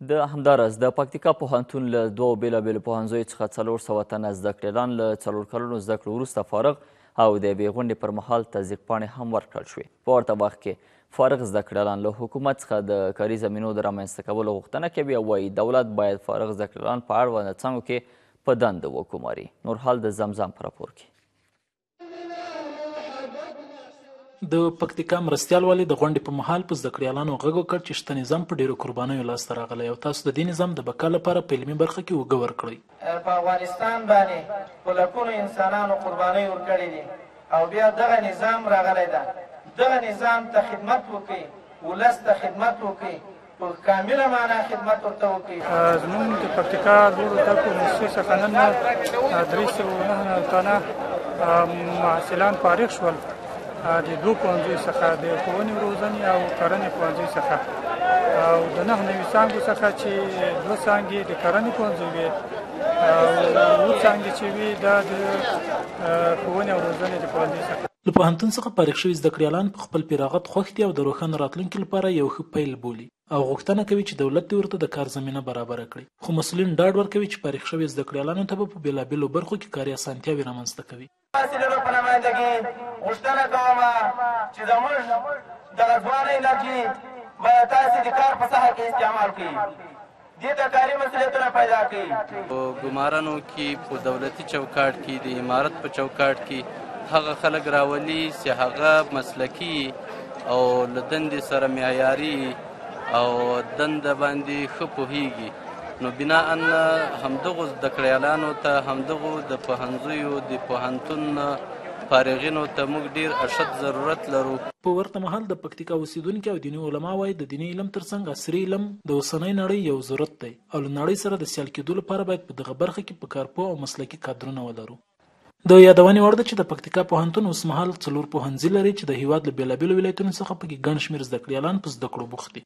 د همداراز د پکتیکا پوهنتون له دوو بېلابېلو پوهنځیو څخه 400 تنه زده کړیالان له 4 کلونو زده کړو وروسته فارغ او د یوې غونډې پر مهال تصدیق پاڼې هم ورکړل شوې. په ورته وخت کې فارغ زده کړیالان له حکومت څخه د کاري زمینو د رامنځته کولو غوښتنه کوي او وایي دولت باید فارغ زده کړیالان په اړونده څانګو کې په دندو وګماري. نور حال د زمزم په راپور کې. د پکتیکا مرستیال والي د غونډې په مهال په زده کړیالانو غږ وکړ چې شته نظام په ډیرو قربانیو لاسته راغلی او تاسو د دې نظام د بقا لپاره په علمي برخه کې اوږه ورکړئ. په افغانستان باندې په لکونو انسانانو قربانۍ ورکړې دي او بیا دغه نظام راغلی ده. دغه نظام ته خدمت وکړي، ولس ته خدمت وکړي، په کامله معنا خدمت ورته وکړي. زموږ د پکتیکا لوړو زده کړو موسسې څخه نن 309 تنه محصلان فارغ شول د دوو پوهنځیو څخه د ښوونې روزنې او کرنې پوهنځي څخه او د 9 نوي څانګو څخه چې 2 څانګې د کرنې پوهنځي وې او 7 څانګې چې وې دا د ښوونې او روزنې د پوهنځي څخه. له پوهنتون څخه فارغ شوي زده کړیالان په خپل فراغت خوښ دي او د روښانه راتلونکي لپاره یو ښه پیل بولي او غوښتنه کوي چې دولت دې ورته د کار زمینه برابره کړي. خو مسؤلین ډاډ ورکوي چې فارغ شوي زده کړیالانو ته به په بېلابېلو برخو کې کاري اسانتیاوې رامنځته کوي. محصلینو په نمایندګي غوښتنه کوم چې زموږ دغه ځوانه انرژي باید تاسې د کار په ساحه کې استعمال کړئ، دې ته کاري مسؤلیتونه پیدا کړئ. په ګمارنو کې په دولتي چوکاټ کې د امارت په چوکاټ کې هغه خلک راولي چې هغه مسلکي او له دندې سره معیاري او دنده باندې ښه پوهیږي. نو بناءً همدغو زده کړیالانو ته همدغو د پوهنځیو د پوهنتون فارغینو ته موږ ډیر اشد ضرورت لرو. په ورته مهال د پکتیکا اوسیدونکي او دیني علما وایي د دیني علم ترڅنګ عصري علم د اوسنۍ نړۍ یو ضرورت دی او له نړۍ سره د سیال کېدو لپاره باید په دغه برخه کې په کارپوه او مسلکي کادرونه ولرو. د یادونې وړ ده چې د پکتیکا پوهنتون اوسمهال 4 پوهنځي لري چې د هیواد له بېلابېلو ولایتونو څخه پکې ګڼ شمېر زده کړیالان په زده کړو بوخت دي.